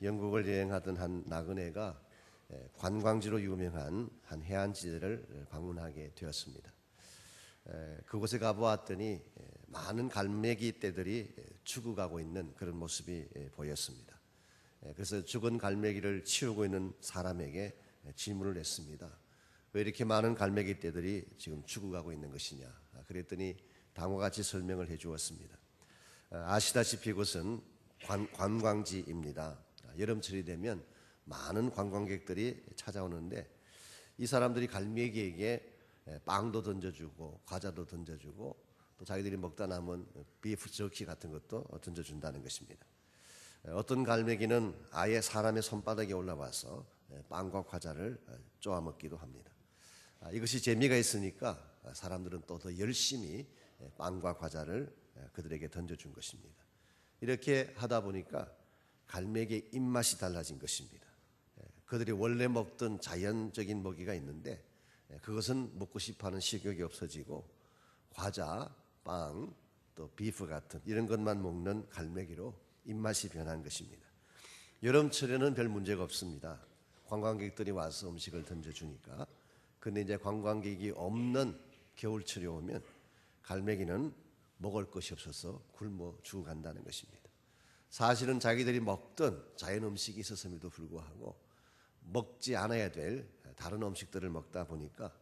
영국을 여행하던 한 나그네가 관광지로 유명한 한 해안지대를 방문하게 되었습니다. 그곳에 가보았더니 많은 갈매기 떼들이 죽어가고 있는 그런 모습이 보였습니다. 그래서 죽은 갈매기를 치우고 있는 사람에게 질문을 했습니다. 왜 이렇게 많은 갈매기 떼들이 지금 죽어가고 있는 것이냐? 그랬더니 다음과 같이 설명을 해 주었습니다. 아시다시피 이곳은 관광지입니다. 여름철이 되면 많은 관광객들이 찾아오는데 이 사람들이 갈매기에게 빵도 던져주고 과자도 던져주고 또 자기들이 먹다 남은 비프 저키 같은 것도 던져준다는 것입니다. 어떤 갈매기는 아예 사람의 손바닥에 올라와서 빵과 과자를 쪼아 먹기도 합니다. 이것이 재미가 있으니까 사람들은 또 더 열심히 빵과 과자를 그들에게 던져준 것입니다. 이렇게 하다 보니까 갈매기의 입맛이 달라진 것입니다. 그들이 원래 먹던 자연적인 먹이가 있는데 그것은 먹고 싶어하는 식욕이 없어지고 과자, 빵, 또 비프 같은 이런 것만 먹는 갈매기로 입맛이 변한 것입니다. 여름철에는 별 문제가 없습니다. 관광객들이 와서 음식을 던져주니까. 그런데 이제 관광객이 없는 겨울철이 오면 갈매기는 먹을 것이 없어서 굶어 죽어간다는 것입니다. 사실은 자기들이 먹던 자연 음식이 있었음에도 불구하고 먹지 않아야 될 다른 음식들을 먹다 보니까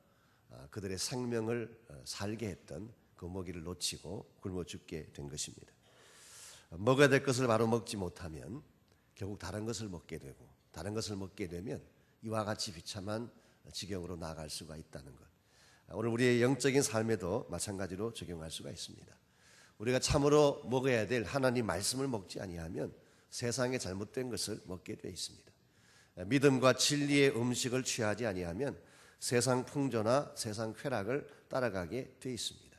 그들의 생명을 살게 했던 그 먹이를 놓치고 굶어 죽게 된 것입니다. 먹어야 될 것을 바로 먹지 못하면 결국 다른 것을 먹게 되고 다른 것을 먹게 되면 이와 같이 비참한 지경으로 나아갈 수가 있다는 것. 오늘 우리의 영적인 삶에도 마찬가지로 적용할 수가 있습니다. 우리가 참으로 먹어야 될 하나님 말씀을 먹지 아니하면 세상의 잘못된 것을 먹게 되어 있습니다. 믿음과 진리의 음식을 취하지 아니하면 세상 풍조나 세상 쾌락을 따라가게 되어 있습니다.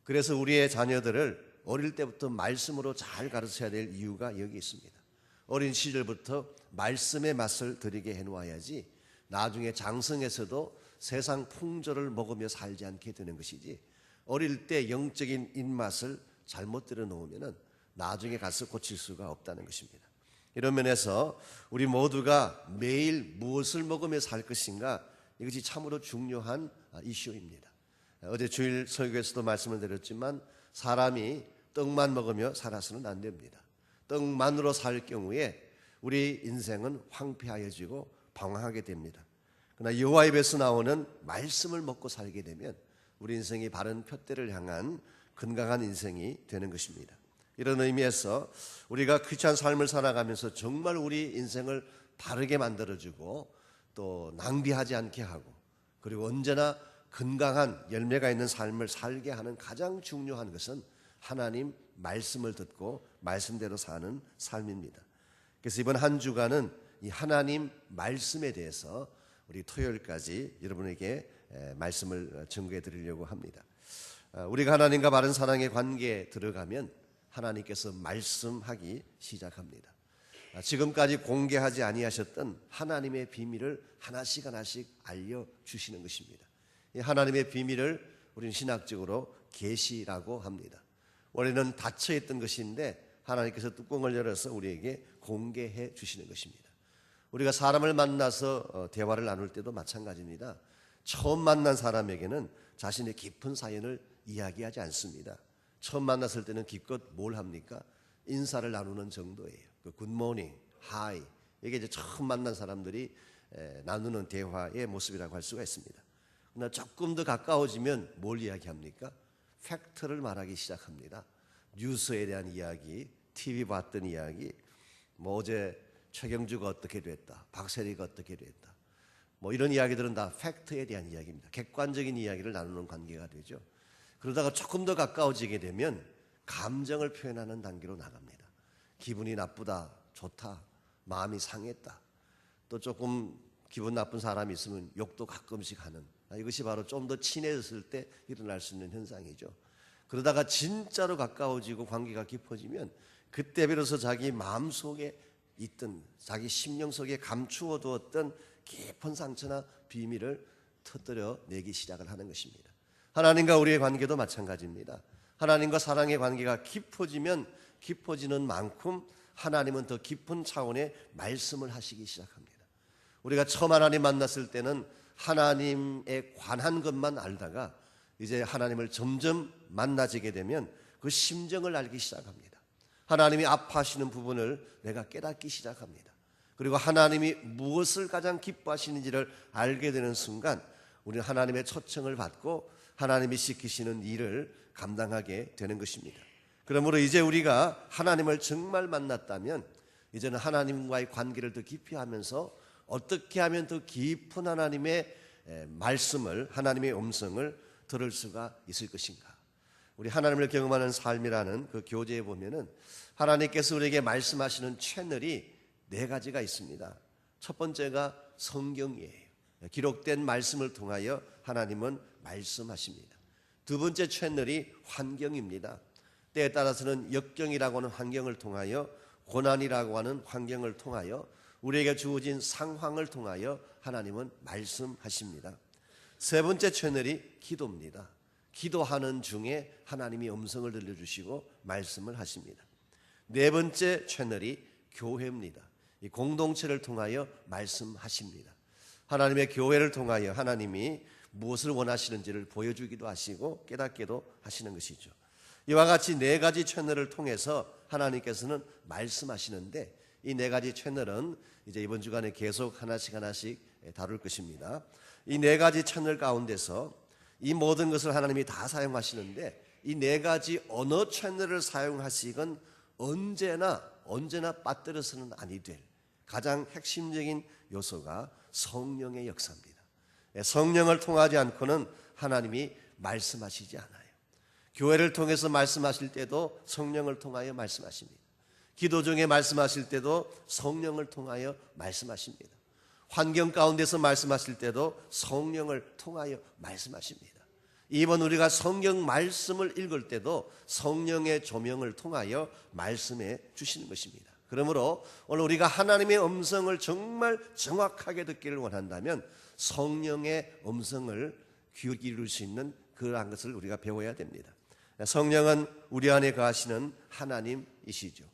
그래서 우리의 자녀들을 어릴 때부터 말씀으로 잘 가르쳐야 될 이유가 여기 있습니다. 어린 시절부터 말씀의 맛을 들이게 해놓아야지 나중에 장성해서도 세상 풍조를 먹으며 살지 않게 되는 것이지, 어릴 때 영적인 입맛을 잘못 들여놓으면 나중에 가서 고칠 수가 없다는 것입니다. 이런 면에서 우리 모두가 매일 무엇을 먹으며 살 것인가, 이것이 참으로 중요한 이슈입니다. 어제 주일 설교에서도 말씀을 드렸지만 사람이 떡만 먹으며 살아서는 안 됩니다. 떡만으로 살 경우에 우리 인생은 황폐하여지고 방황하게 됩니다. 그러나 여호와 입에서 나오는 말씀을 먹고 살게 되면 우리 인생이 바른 푯대를 향한 건강한 인생이 되는 것입니다. 이런 의미에서 우리가 크리스찬 삶을 살아가면서 정말 우리 인생을 바르게 만들어주고 또 낭비하지 않게 하고 그리고 언제나 건강한 열매가 있는 삶을 살게 하는 가장 중요한 것은 하나님 말씀을 듣고 말씀대로 사는 삶입니다. 그래서 이번 한 주간은 이 하나님 말씀에 대해서 우리 토요일까지 여러분에게 말씀을 증거해 드리려고 합니다. 우리가 하나님과 바른 사랑의 관계에 들어가면 하나님께서 말씀하기 시작합니다. 지금까지 공개하지 아니하셨던 하나님의 비밀을 하나씩 알려주시는 것입니다. 이 하나님의 비밀을 우리는 신학적으로 계시라고 합니다. 원래는 닫혀있던 것인데 하나님께서 뚜껑을 열어서 우리에게 공개해 주시는 것입니다. 우리가 사람을 만나서 대화를 나눌 때도 마찬가지입니다. 처음 만난 사람에게는 자신의 깊은 사연을 이야기하지 않습니다. 처음 만났을 때는 기껏 뭘 합니까? 인사를 나누는 정도예요. 굿모닝, 하이, 이게 이제 처음 만난 사람들이 나누는 대화의 모습이라고 할 수가 있습니다. 그러나 조금 더 가까워지면 뭘 이야기합니까? 팩트를 말하기 시작합니다. 뉴스에 대한 이야기, TV 봤던 이야기, 어제 최경주가 어떻게 됐다, 박세리가 어떻게 됐다, 이런 이야기들은 다 팩트에 대한 이야기입니다. 객관적인 이야기를 나누는 관계가 되죠. 그러다가 조금 더 가까워지게 되면 감정을 표현하는 단계로 나갑니다. 기분이 나쁘다, 좋다, 마음이 상했다, 또 조금 기분 나쁜 사람이 있으면 욕도 가끔씩 하는, 이것이 바로 좀 더 친해졌을 때 일어날 수 있는 현상이죠. 그러다가 진짜로 가까워지고 관계가 깊어지면 그때 비로소 자기 마음속에 있던, 자기 심령 속에 감추어 두었던 깊은 상처나 비밀을 터뜨려 내기 시작을 하는 것입니다. 하나님과 우리의 관계도 마찬가지입니다. 하나님과 사랑의 관계가 깊어지면 깊어지는 만큼 하나님은 더 깊은 차원의 말씀을 하시기 시작합니다. 우리가 처음 하나님 만났을 때는 하나님에 관한 것만 알다가 이제 하나님을 점점 만나지게 되면 그 심정을 알기 시작합니다. 하나님이 아파하시는 부분을 내가 깨닫기 시작합니다. 그리고 하나님이 무엇을 가장 기뻐하시는지를 알게 되는 순간 우리는 하나님의 초청을 받고 하나님이 시키시는 일을 감당하게 되는 것입니다. 그러므로 이제 우리가 하나님을 정말 만났다면 이제는 하나님과의 관계를 더 깊이 하면서 어떻게 하면 더 깊은 하나님의 말씀을, 하나님의 음성을 들을 수가 있을 것인가. 우리 하나님을 경험하는 삶이라는 그 교재에 보면은 하나님께서 우리에게 말씀하시는 채널이 4가지가 있습니다. 첫 번째가 성경이에요. 기록된 말씀을 통하여 하나님은 말씀하십니다. 두 번째 채널이 환경입니다. 때에 따라서는 역경이라고 하는 환경을 통하여, 고난이라고 하는 환경을 통하여, 우리에게 주어진 상황을 통하여 하나님은 말씀하십니다. 세 번째 채널이 기도입니다. 기도하는 중에 하나님이 음성을 들려주시고 말씀을 하십니다. 네 번째 채널이 교회입니다. 이 공동체를 통하여 말씀하십니다. 하나님의 교회를 통하여 하나님이 무엇을 원하시는지를 보여주기도 하시고 깨닫기도 하시는 것이죠. 이와 같이 4가지 채널을 통해서 하나님께서는 말씀하시는데 이 4가지 채널은 이제 이번 주간에 계속 하나씩 다룰 것입니다. 이 4가지 채널 가운데서 이 모든 것을 하나님이 다 사용하시는데 이 4가지 어느 채널을 사용하시건 언제나 빠뜨려서는 아니 될 가장 핵심적인 요소가 성령의 역사입니다. 성령을 통하지 않고는 하나님이 말씀하시지 않아요. 교회를 통해서 말씀하실 때도 성령을 통하여 말씀하십니다. 기도 중에 말씀하실 때도 성령을 통하여 말씀하십니다. 환경 가운데서 말씀하실 때도 성령을 통하여 말씀하십니다. 이번 우리가 성경 말씀을 읽을 때도 성령의 조명을 통하여 말씀해 주시는 것입니다. 그러므로 오늘 우리가 하나님의 음성을 정말 정확하게 듣기를 원한다면 성령의 음성을 귀 기울일 수 있는 그러한 것을 우리가 배워야 됩니다. 성령은 우리 안에 거하시는 하나님이시죠.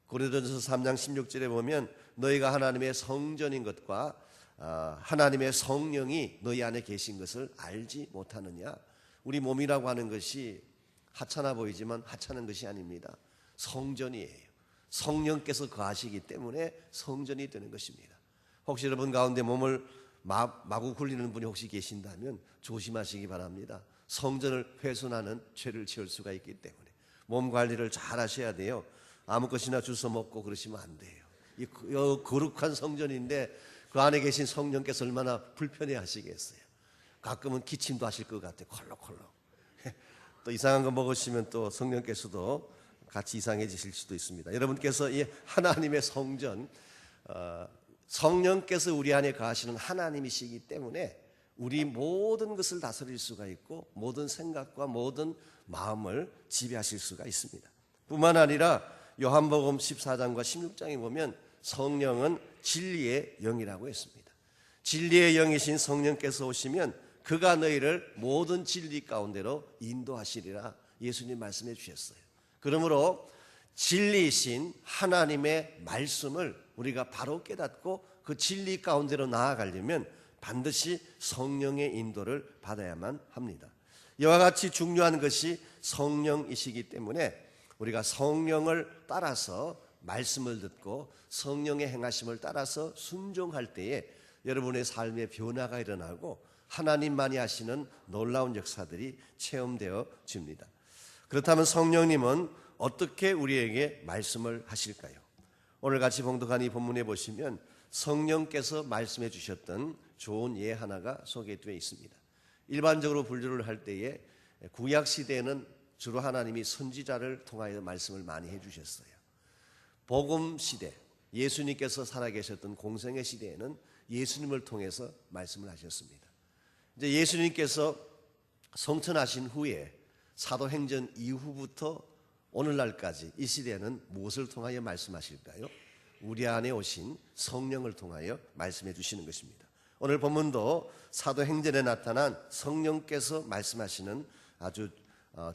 고린도전서 3장 16절에 보면 너희가 하나님의 성전인 것과 하나님의 성령이 너희 안에 계신 것을 알지 못하느냐. 우리 몸이라고 하는 것이 하찮아 보이지만 하찮은 것이 아닙니다. 성전이에요. 성령께서 거하시기 때문에 성전이 되는 것입니다. 혹시 여러분 가운데 몸을 마구 굴리는 분이 혹시 계신다면 조심하시기 바랍니다. 성전을 훼손하는 죄를 지을 수가 있기 때문에 몸 관리를 잘 하셔야 돼요. 아무 것이나 주워 먹고 그러시면 안 돼요. 이 거룩한 성전인데 그 안에 계신 성령께서 얼마나 불편해 하시겠어요. 가끔은 기침도 하실 것 같아요. 콜록콜록. 또 이상한 거 먹으시면 또 성령께서도 같이 이상해지실 수도 있습니다. 여러분께서 이 하나님의 성전, 성령께서 우리 안에 거하시는 하나님이시기 때문에 우리 모든 것을 다스릴 수가 있고 모든 생각과 모든 마음을 지배하실 수가 있습니다. 뿐만 아니라 요한복음 14장과 16장에 보면 성령은 진리의 영이라고 했습니다. 진리의 영이신 성령께서 오시면 그가 너희를 모든 진리 가운데로 인도하시리라 예수님 말씀해 주셨어요. 그러므로 진리이신 하나님의 말씀을 우리가 바로 깨닫고 그 진리 가운데로 나아가려면 반드시 성령의 인도를 받아야만 합니다. 이와 같이 중요한 것이 성령이시기 때문에 우리가 성령을 따라서 말씀을 듣고 성령의 행하심을 따라서 순종할 때에 여러분의 삶의 변화가 일어나고 하나님만이 하시는 놀라운 역사들이 체험되어 집니다. 그렇다면 성령님은 어떻게 우리에게 말씀을 하실까요? 오늘 같이 봉독한 이 본문에 보시면 성령께서 말씀해 주셨던 좋은 예 하나가 소개되어 있습니다. 일반적으로 분류를 할 때에 구약 시대에는 주로 하나님이 선지자를 통하여 말씀을 많이 해주셨어요. 복음 시대, 예수님께서 살아계셨던 공생의 시대에는 예수님을 통해서 말씀을 하셨습니다. 이제 예수님께서 성천하신 후에 사도행전 이후부터 오늘날까지 이 시대에는 무엇을 통하여 말씀하실까요? 우리 안에 오신 성령을 통하여 말씀해 주시는 것입니다. 오늘 본문도 사도행전에 나타난 성령께서 말씀하시는 아주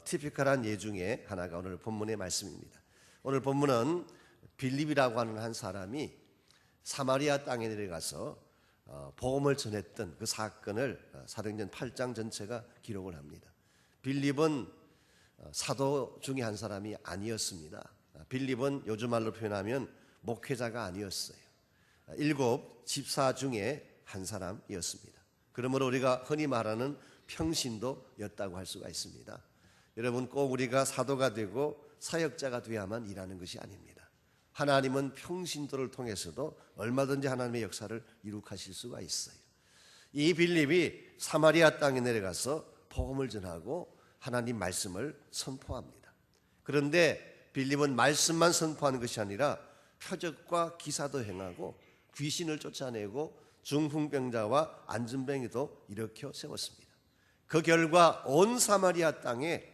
티피컬한 예 중에 하나가 오늘 본문의 말씀입니다. 오늘 본문은 빌립이라고 하는 한 사람이 사마리아 땅에 내려가서 복음을 전했던 그 사건을 사도행전 8장 전체가 기록을 합니다. 빌립은 사도 중에 한 사람이 아니었습니다. 빌립은 요즘 말로 표현하면 목회자가 아니었어요. 7 집사 중에 한 사람이었습니다. 그러므로 우리가 흔히 말하는 평신도였다고 할 수가 있습니다. 여러분, 꼭 우리가 사도가 되고 사역자가 되어야만 일하는 것이 아닙니다. 하나님은 평신도를 통해서도 얼마든지 하나님의 역사를 이룩하실 수가 있어요. 이 빌립이 사마리아 땅에 내려가서 복음을 전하고 하나님 말씀을 선포합니다. 그런데 빌립은 말씀만 선포하는 것이 아니라 표적과 기사도 행하고 귀신을 쫓아내고 중풍병자와 안진뱅이도 일으켜 세웠습니다. 그 결과 온 사마리아 땅에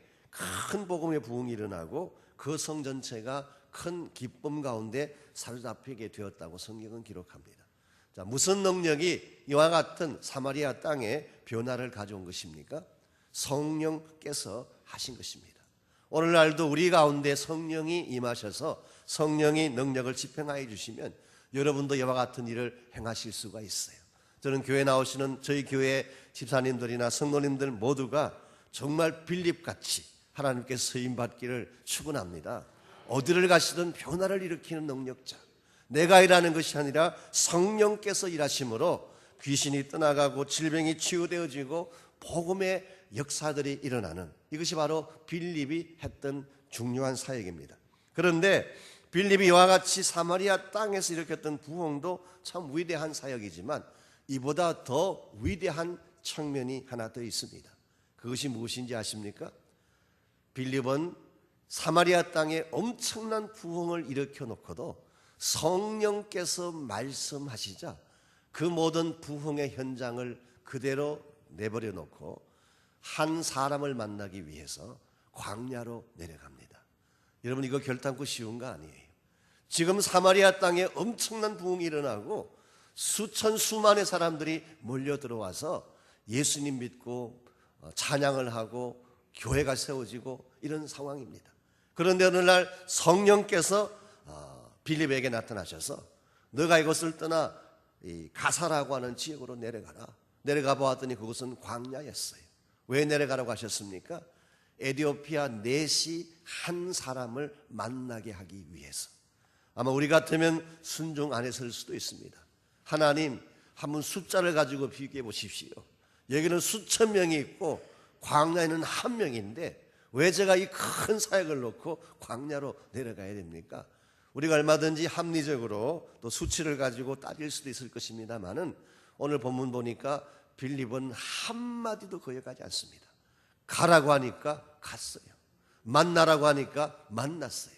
큰 복음의 부흥이 일어나고 그 성 전체가 큰 기쁨 가운데 사로잡히게 되었다고 성경은 기록합니다. 자, 무슨 능력이 이와 같은 사마리아 땅에 변화를 가져온 것입니까? 성령께서 하신 것입니다. 오늘날도 우리 가운데 성령이 임하셔서 성령이 능력을 집행하여 주시면 여러분도 이와 같은 일을 행하실 수가 있어요. 저는 교회 나오시는 저희 교회 집사님들이나 성도님들 모두가 정말 빌립같이 하나님께 쓰임받기를 축원합니다. 어디를 가시든 변화를 일으키는 능력자, 내가 일하는 것이 아니라 성령께서 일하심으로 귀신이 떠나가고 질병이 치유되어지고 복음의 역사들이 일어나는, 이것이 바로 빌립이 했던 중요한 사역입니다. 그런데 빌립이 이와 같이 사마리아 땅에서 일으켰던 부흥도 참 위대한 사역이지만 이보다 더 위대한 측면이 하나 더 있습니다. 그것이 무엇인지 아십니까? 빌립은 사마리아 땅에 엄청난 부흥을 일으켜 놓고도 성령께서 말씀하시자 그 모든 부흥의 현장을 그대로 내버려 놓고 한 사람을 만나기 위해서 광야로 내려갑니다. 여러분, 이거 결단코 쉬운 거 아니에요. 지금 사마리아 땅에 엄청난 부흥이 일어나고 수천 수만의 사람들이 몰려 들어와서 예수님 믿고 찬양을 하고 교회가 세워지고 이런 상황입니다. 그런데 어느 날 성령께서 빌립에게 나타나셔서 너가 이것을 떠나 가사라고 하는 지역으로 내려가라. 내려가 보았더니 그것은 광야였어요. 왜 내려가라고 하셨습니까? 에티오피아 넷이 한 사람을 만나게 하기 위해서. 아마 우리 같으면 순종 안 했을 수도 있습니다. 하나님, 한번 숫자를 가지고 비교해 보십시오. 여기는 수천 명이 있고 광야에는 한 명인데 왜 제가 이 큰 사역을 놓고 광야로 내려가야 됩니까? 우리가 얼마든지 합리적으로 또 수치를 가지고 따질 수도 있을 것입니다만은 오늘 본문 보니까 빌립은 한마디도 거역하지 않습니다. 가라고 하니까 갔어요. 만나라고 하니까 만났어요.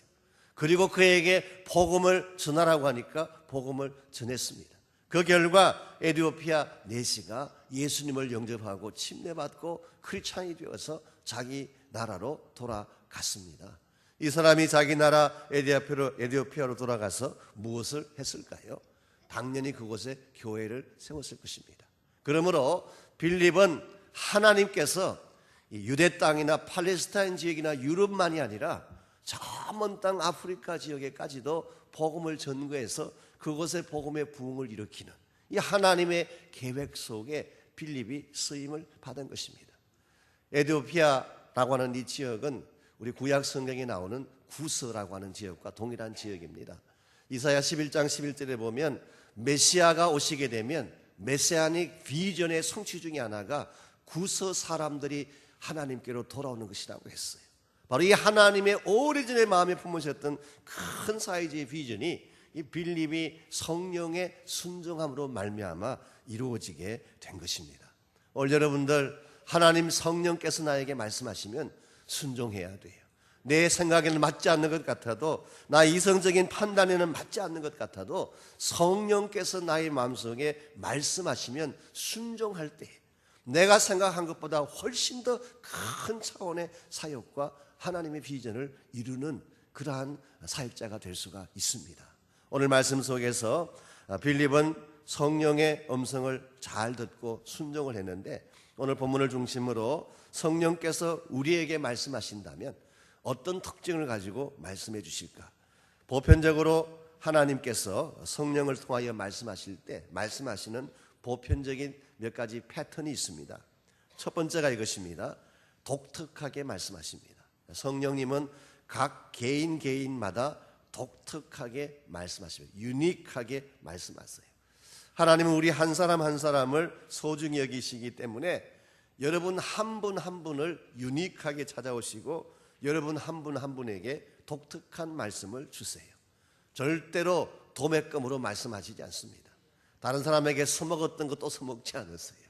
그리고 그에게 복음을 전하라고 하니까 복음을 전했습니다. 그 결과 에티오피아 내시가 예수님을 영접하고 침례받고 크리스찬이 되어서 자기 나라로 돌아갔습니다. 이 사람이 자기 나라 에티오피아로 돌아가서 무엇을 했을까요? 당연히 그곳에 교회를 세웠을 것입니다. 그러므로 빌립은 하나님께서 유대 땅이나 팔레스타인 지역이나 유럽만이 아니라 저 먼 땅 아프리카 지역에까지도 복음을 전거해서 그곳에 복음의 부흥을 일으키는 이 하나님의 계획 속에 빌립이 쓰임을 받은 것입니다. 에티오피아라고 하는 이 지역은 우리 구약 성경에 나오는 구스라고 하는 지역과 동일한 지역입니다. 이사야 11장 11절에 보면 메시아가 오시게 되면 메시아닉 비전의 성취 중에 하나가 구스 사람들이 하나님께로 돌아오는 것이라고 했어요. 바로 이 하나님의 오래전에 마음에 품으셨던 큰 사이즈의 비전이 이 빌립이 성령의 순종함으로 말미암아 이루어지게 된 것입니다. 오늘 여러분들, 하나님 성령께서 나에게 말씀하시면 순종해야 돼요. 내 생각에는 맞지 않는 것 같아도, 나의 이성적인 판단에는 맞지 않는 것 같아도 성령께서 나의 마음속에 말씀하시면 순종할 때 내가 생각한 것보다 훨씬 더 큰 차원의 사역과 하나님의 비전을 이루는 그러한 사역자가 될 수가 있습니다. 오늘 말씀 속에서 빌립은 성령의 음성을 잘 듣고 순종을 했는데, 오늘 본문을 중심으로 성령께서 우리에게 말씀하신다면 어떤 특징을 가지고 말씀해 주실까? 보편적으로 하나님께서 성령을 통하여 말씀하실 때 말씀하시는 보편적인 몇 가지 패턴이 있습니다. 첫 번째가 이것입니다. 독특하게 말씀하십니다. 성령님은 각 개인마다 독특하게 말씀하십니다. 유니크하게 말씀하세요. 하나님은 우리 한 사람 한 사람을 소중히 여기시기 때문에 여러분 한 분 한 분을 유니크하게 찾아오시고 여러분 한 분 한 분에게 독특한 말씀을 주세요. 절대로 도매금으로 말씀하시지 않습니다. 다른 사람에게 써먹었던 것도 써먹지 않으세요.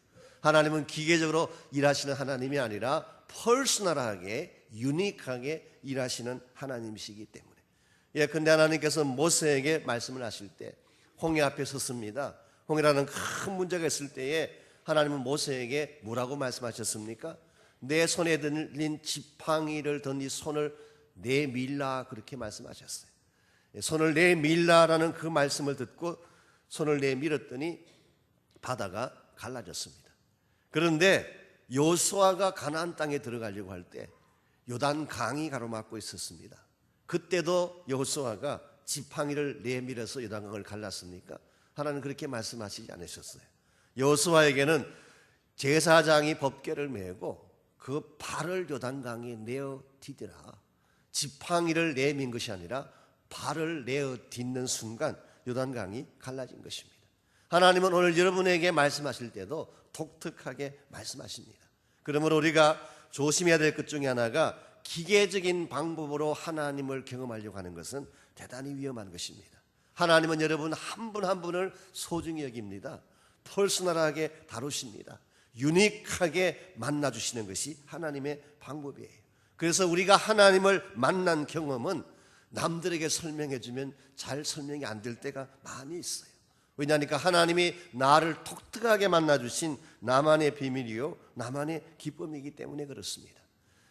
하나님은 기계적으로 일하시는 하나님이 아니라 퍼스널하게 유니크하게 일하시는 하나님이시기 때문에. 근데 하나님께서 모세에게 말씀을 하실 때 홍해 앞에 섰습니다. 홍해라는 큰 문제가 있을 때에 하나님은 모세에게 뭐라고 말씀하셨습니까? 내 손에 들린 지팡이를 든 이 손을 내밀라, 그렇게 말씀하셨어요. 손을 내밀라라는 그 말씀을 듣고 손을 내밀었더니 바다가 갈라졌습니다. 그런데 여호수아가 가나안 땅에 들어가려고 할 때 요단 강이 가로막고 있었습니다. 그때도 여호수아가 지팡이를 내밀어서 요단강을 갈랐습니까? 하나님 그렇게 말씀하시지 않으셨어요. 여호수아에게는 제사장이 법궤를 메고 그 발을 요단강에 내어 디디라. 지팡이를 내민 것이 아니라 발을 내어 딛는 순간 요단강이 갈라진 것입니다. 하나님은 오늘 여러분에게 말씀하실 때도 독특하게 말씀하십니다. 그러므로 우리가 조심해야 될 것 중에 하나가 기계적인 방법으로 하나님을 경험하려고 하는 것은 대단히 위험한 것입니다. 하나님은 여러분 한 분 한 분을 소중히 여깁니다. 퍼스널하게 다루십니다. 유니크하게 만나주시는 것이 하나님의 방법이에요. 그래서 우리가 하나님을 만난 경험은 남들에게 설명해주면 잘 설명이 안 될 때가 많이 있어요. 왜냐하니까 하나님이 나를 독특하게 만나주신 나만의 비밀이요 나만의 기쁨이기 때문에 그렇습니다.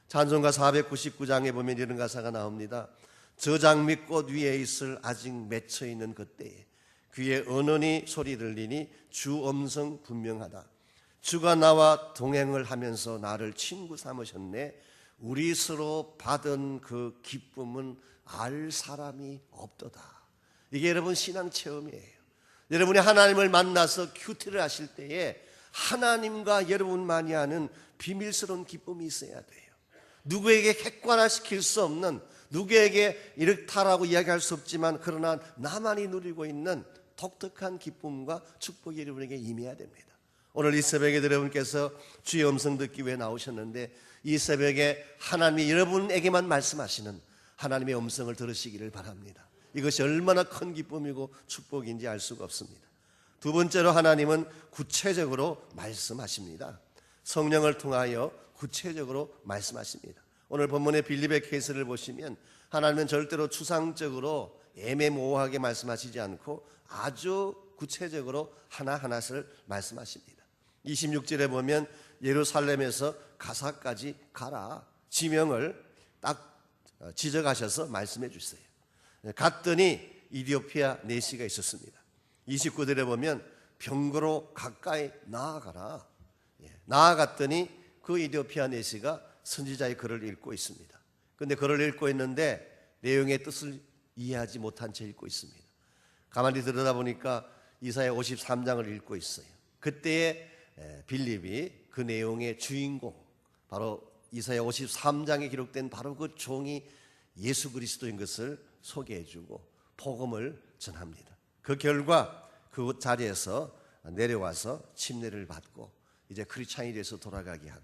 찬송가 499장에 보면 이런 가사가 나옵니다. 저 장미꽃 위에 있을 아직 맺혀있는 그때에 귀에 은은히 소리 들리니 주 음성 분명하다. 주가 나와 동행을 하면서 나를 친구 삼으셨네. 우리 서로 받은 그 기쁨은 알 사람이 없도다. 이게 여러분 신앙 체험이에요. 여러분이 하나님을 만나서 큐티를 하실 때에 하나님과 여러분만이 아는 비밀스러운 기쁨이 있어야 돼요. 누구에게 객관화시킬 수 없는, 누구에게 이렇다라고 이야기할 수 없지만 그러나 나만이 누리고 있는 독특한 기쁨과 축복이 여러분에게 임해야 됩니다. 오늘 이 새벽에 여러분께서 주의 음성 듣기 위해 나오셨는데 이 새벽에 하나님이 여러분에게만 말씀하시는 하나님의 음성을 들으시기를 바랍니다. 이것이 얼마나 큰 기쁨이고 축복인지 알 수가 없습니다. 두 번째로 하나님은 구체적으로 말씀하십니다. 성령을 통하여 구체적으로 말씀하십니다. 오늘 본문의 빌립의 케이스를 보시면 하나님은 절대로 추상적으로 애매모호하게 말씀하시지 않고 아주 구체적으로 하나하나를 말씀하십니다. 26절에 보면 예루살렘에서 가사까지 가라, 지명을 딱 지적하셔서 말씀해 주세요. 갔더니 이디오피아 내시가 있었습니다. 29절에 보면 병거로 가까이 나아가라. 나아갔더니 그 이디오피아 내시가 선지자의 글을 읽고 있습니다. 그런데 글을 읽고 있는데 내용의 뜻을 이해하지 못한 채 읽고 있습니다. 가만히 들여다보니까 이사야 53장을 읽고 있어요. 그때에 빌립이 그 내용의 주인공, 바로 이사야 53장에 기록된 바로 그 종이 예수 그리스도인 것을 소개해주고 복음을 전합니다. 그 결과 그 자리에서 내려와서 침례를 받고 이제 크리스찬이 돼서 돌아가게 한.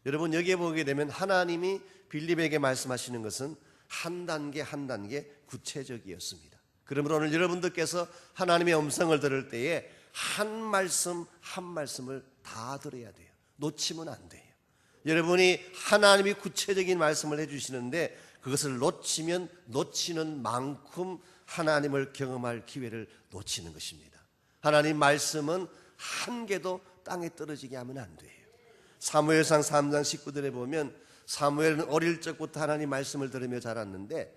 여러분 여기에 보게 되면 하나님이 빌립에게 말씀하시는 것은 한 단계 한 단계 구체적이었습니다. 그러므로 오늘 여러분들께서 하나님의 음성을 들을 때에 한 말씀 한 말씀을 다 들어야 돼요. 놓치면 안 돼요. 여러분이 하나님이 구체적인 말씀을 해주시는데 그것을 놓치면 놓치는 만큼 하나님을 경험할 기회를 놓치는 것입니다. 하나님 말씀은 한 개도 땅에 떨어지게 하면 안 돼요. 사무엘상 3장 19절에 보면 사무엘은 어릴 적부터 하나님 말씀을 들으며 자랐는데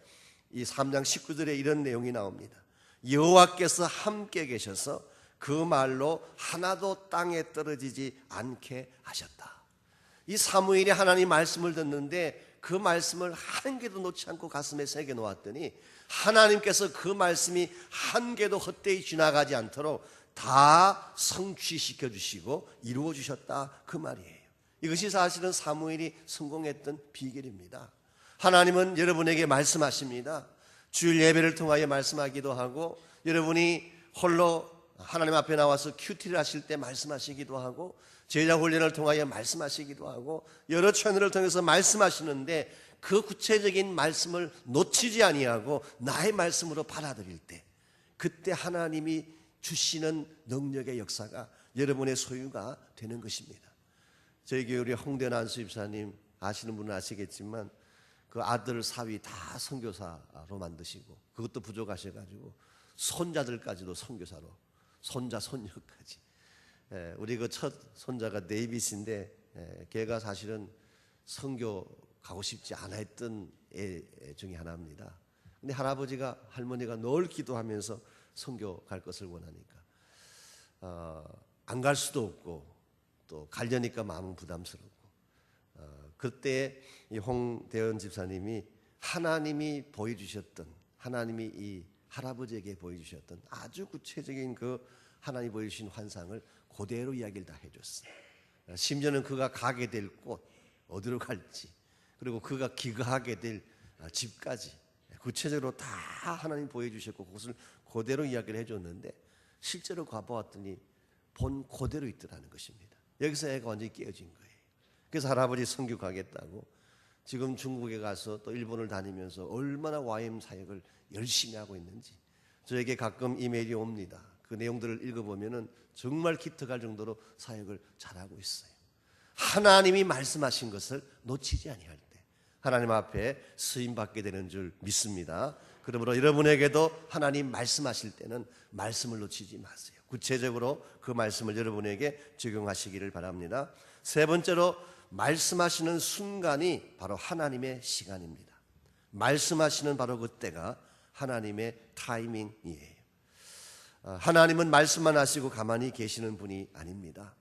이 3장 19절에 이런 내용이 나옵니다. 여호와께서 함께 계셔서 그 말로 하나도 땅에 떨어지지 않게 하셨다. 이 사무엘이 하나님 말씀을 듣는데 그 말씀을 한 개도 놓지 않고 가슴에 새겨 놓았더니 하나님께서 그 말씀이 한 개도 헛되이 지나가지 않도록 다 성취시켜 주시고 이루어 주셨다, 그 말이에요. 이것이 사실은 사무엘이 성공했던 비결입니다. 하나님은 여러분에게 말씀하십니다. 주일 예배를 통하여 말씀하기도 하고, 여러분이 홀로 하나님 앞에 나와서 큐티를 하실 때 말씀하시기도 하고, 제자 훈련을 통하여 말씀하시기도 하고, 여러 채널을 통해서 말씀하시는데 그 구체적인 말씀을 놓치지 아니하고 나의 말씀으로 받아들일 때, 그때 하나님이 주시는 능력의 역사가 여러분의 소유가 되는 것입니다. 저희 교회 우리 홍대난 수입사님 아시는 분은 아시겠지만 그 아들 사위 다 선교사로 만드시고, 그것도 부족하셔가지고 손자들까지도 선교사로, 손자 손녀까지. 우리 그 첫 손자가 데이빗인데 걔가 사실은 선교 가고 싶지 않아 했던 애 중에 하나입니다. 근데 할아버지가 할머니가 늘 기도하면서 선교 갈 것을 원하니까 안 갈 수도 없고 또 가려니까 마음은 부담스럽고, 그때 이 홍대현 집사님이 하나님이 보여주셨던, 하나님이 이 할아버지에게 보여주셨던 아주 구체적인 그 하나님이 보여주신 환상을 그대로 이야기를 다 해줬어요. 심지어는 그가 가게 될 곳, 어디로 갈지, 그리고 그가 기거하게 될 집까지 구체적으로 다 하나님 보여주셨고 그것을 그대로 이야기를 해줬는데, 실제로 가보았더니 본 그대로 있더라는 것입니다. 여기서 애가 완전히 깨어진 거예요. 그래서 할아버지 선교 가겠다고 지금 중국에 가서 또 일본을 다니면서 얼마나 YM 사역을 열심히 하고 있는지 저에게 가끔 이메일이 옵니다. 그 내용들을 읽어보면은 정말 기특할 정도로 사역을 잘하고 있어요. 하나님이 말씀하신 것을 놓치지 아니할 때 하나님 앞에 쓰임받게 되는 줄 믿습니다. 그러므로 여러분에게도 하나님 말씀하실 때는 말씀을 놓치지 마세요. 구체적으로 그 말씀을 여러분에게 적용하시기를 바랍니다. 세 번째로, 말씀하시는 순간이 바로 하나님의 시간입니다. 말씀하시는 바로 그때가 하나님의 타이밍이에요. 하나님은 말씀만 하시고 가만히 계시는 분이 아닙니다.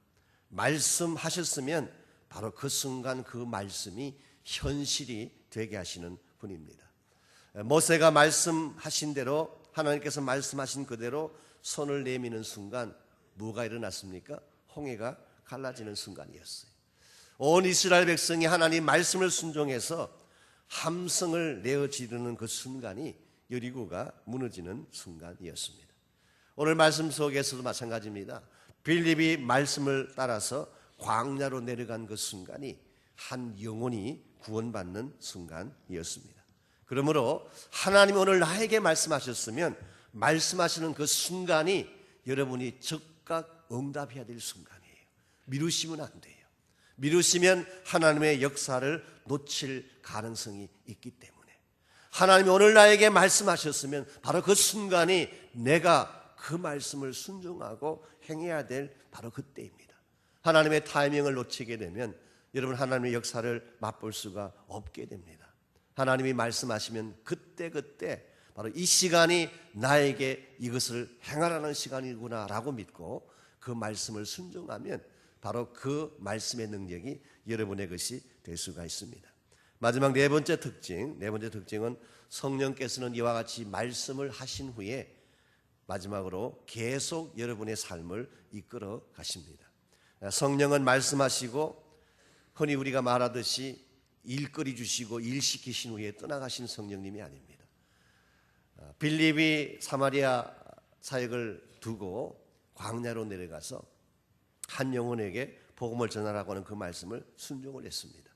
말씀하셨으면 바로 그 순간 그 말씀이 현실이 되게 하시는 분입니다. 모세가 말씀하신 대로, 하나님께서 말씀하신 그대로 손을 내미는 순간 뭐가 일어났습니까? 홍해가 갈라지는 순간이었어요. 온 이스라엘 백성이 하나님 말씀을 순종해서 함성을 내어 지르는 그 순간이 여리고가 무너지는 순간이었습니다. 오늘 말씀 속에서도 마찬가지입니다. 빌립이 말씀을 따라서 광야로 내려간 그 순간이 한 영혼이 구원받는 순간이었습니다. 그러므로 하나님 오늘 나에게 말씀하셨으면 말씀하시는 그 순간이 여러분이 즉각 응답해야 될 순간이에요. 미루시면 안 돼요. 미루시면 하나님의 역사를 놓칠 가능성이 있기 때문에, 하나님이 오늘 나에게 말씀하셨으면 바로 그 순간이 내가 그 말씀을 순종하고 행해야 될 바로 그때입니다. 하나님의 타이밍을 놓치게 되면 여러분 하나님의 역사를 맛볼 수가 없게 됩니다. 하나님이 말씀하시면 그때 바로 이 시간이 나에게 이것을 행하라는 시간이구나 라고 믿고 그 말씀을 순종하면 바로 그 말씀의 능력이 여러분의 것이 될 수가 있습니다. 마지막 네 번째 특징은 성령께서는 이와 같이 말씀을 하신 후에 마지막으로 계속 여러분의 삶을 이끌어 가십니다. 성령은 말씀하시고 흔히 우리가 말하듯이 일거리 주시고 일 시키신 후에 떠나가신 성령님이 아닙니다. 빌립이 사마리아 사역을 두고 광야로 내려가서 한 영혼에게 복음을 전하라고 하는 그 말씀을 순종을 했습니다.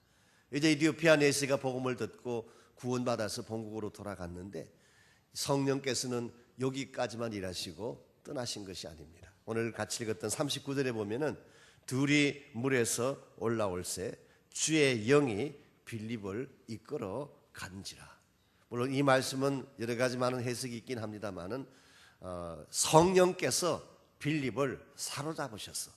이제 이디오피아 내시가 복음을 듣고 구원받아서 본국으로 돌아갔는데 성령께서는 여기까지만 일하시고 떠나신 것이 아닙니다. 오늘 같이 읽었던 39절에 보면은 둘이 물에서 올라올새 주의 영이 빌립을 이끌어 간지라. 물론 이 말씀은 여러 가지 많은 해석이 있긴 합니다만은 성령께서 빌립을 사로잡으셔서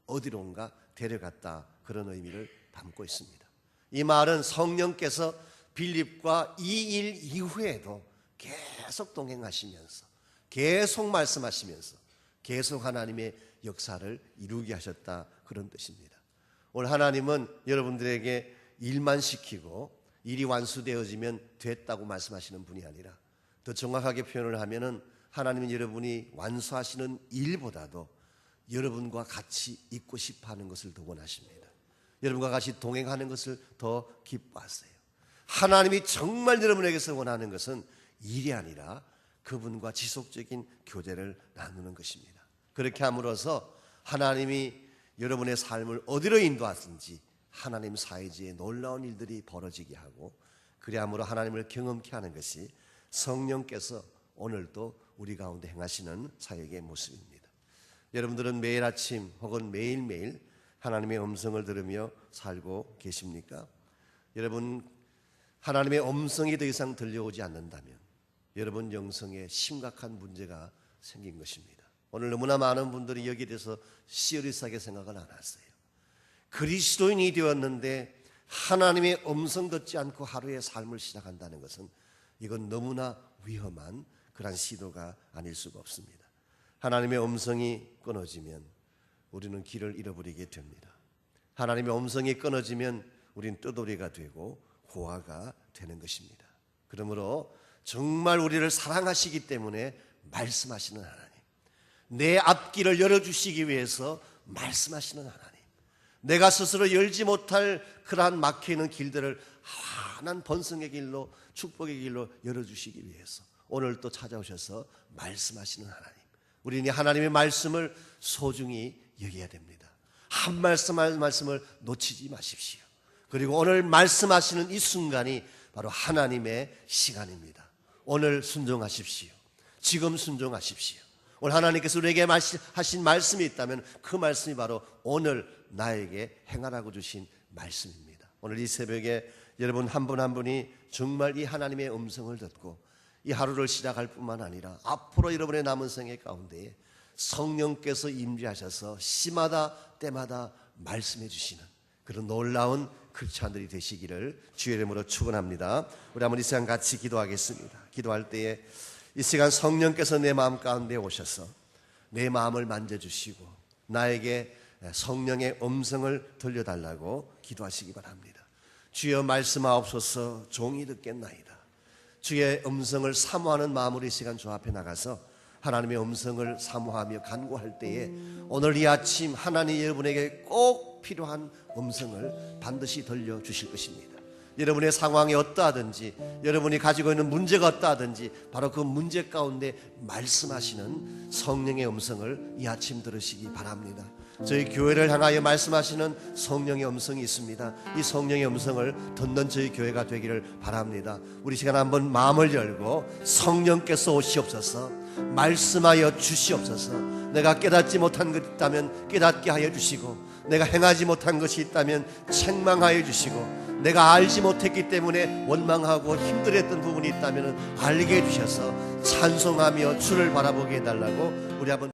어디론가 데려갔다, 그런 의미를 담고 있습니다. 이 말은 성령께서 빌립과 이 일 이후에도 계속 동행하시면서 계속 말씀하시면서 계속 하나님의 역사를 이루게 하셨다, 그런 뜻입니다. 오늘 하나님은 여러분들에게 일만 시키고 일이 완수되어지면 됐다고 말씀하시는 분이 아니라, 더 정확하게 표현을 하면은 하나님은 여러분이 완수하시는 일보다도 여러분과 같이 있고 싶어 하는 것을 더 원하십니다. 여러분과 같이 동행하는 것을 더 기뻐하세요. 하나님이 정말 여러분에게서 원하는 것은 일이 아니라 그분과 지속적인 교제를 나누는 것입니다. 그렇게 함으로써 하나님이 여러분의 삶을 어디로 인도하든지 하나님 사이지에 놀라운 일들이 벌어지게 하고, 그리함으로 하나님을 경험케 하는 것이 성령께서 오늘도 우리 가운데 행하시는 사역의 모습입니다. 여러분들은 매일 아침 혹은 매일매일 하나님의 음성을 들으며 살고 계십니까? 여러분, 하나님의 음성이 더 이상 들려오지 않는다면 여러분 영성에 심각한 문제가 생긴 것입니다. 오늘 너무나 많은 분들이 여기에 대해서 시리어스하게 생각을 안 하세요. 그리스도인이 되었는데 하나님의 음성 듣지 않고 하루의 삶을 시작한다는 것은 이건 너무나 위험한 그런 시도가 아닐 수가 없습니다. 하나님의 음성이 끊어지면 우리는 길을 잃어버리게 됩니다. 하나님의 음성이 끊어지면 우리는 떠돌이가 되고 고아가 되는 것입니다. 그러므로 정말 우리를 사랑하시기 때문에 말씀하시는 하나님, 내 앞길을 열어주시기 위해서 말씀하시는 하나님, 내가 스스로 열지 못할 그러한 막혀있는 길들을 환한 번성의 길로, 축복의 길로 열어주시기 위해서 오늘 또 찾아오셔서 말씀하시는 하나님, 우리는 이 하나님의 말씀을 소중히 여겨야 됩니다. 한 말씀 한 말씀을 놓치지 마십시오. 그리고 오늘 말씀하시는 이 순간이 바로 하나님의 시간입니다. 오늘 순종하십시오. 지금 순종하십시오. 오늘 하나님께서 우리에게 하신 말씀이 있다면 그 말씀이 바로 오늘 나에게 행하라고 주신 말씀입니다. 오늘 이 새벽에 여러분 한 분 한 분이 정말 이 하나님의 음성을 듣고 이 하루를 시작할 뿐만 아니라 앞으로 여러분의 남은 생애 가운데에 성령께서 임재하셔서 시마다 때마다 말씀해 주시는 그런 놀라운 크리스찬들이 되시기를 주의 이름으로 축원합니다. 우리 한번 이 시간 같이 기도하겠습니다. 기도할 때에 이 시간 성령께서 내 마음 가운데 오셔서 내 마음을 만져주시고 나에게 성령의 음성을 들려달라고 기도하시기 바랍니다. 주여 말씀하옵소서, 종이 듣겠나이다. 주의 음성을 사모하는 마음으로 이 시간 주 앞에 나가서 하나님의 음성을 사모하며 간구할 때에 오늘 이 아침 하나님 여러분에게 꼭 필요한 음성을 반드시 들려주실 것입니다. 여러분의 상황이 어떠하든지, 여러분이 가지고 있는 문제가 어떠하든지 바로 그 문제 가운데 말씀하시는 성령의 음성을 이 아침 들으시기 바랍니다. 저희 교회를 향하여 말씀하시는 성령의 음성이 있습니다. 이 성령의 음성을 듣는 저희 교회가 되기를 바랍니다. 우리 시간 한번 마음을 열고 성령께서 오시옵소서, 말씀하여 주시옵소서. 내가 깨닫지 못한 것 있다면 깨닫게 하여 주시고, 내가 행하지 못한 것이 있다면 책망하여 주시고, 내가 알지 못했기 때문에 원망하고 힘들었던 부분이 있다면 알게 해주셔서 찬송하며 주를 바라보게 해달라고 우리 한번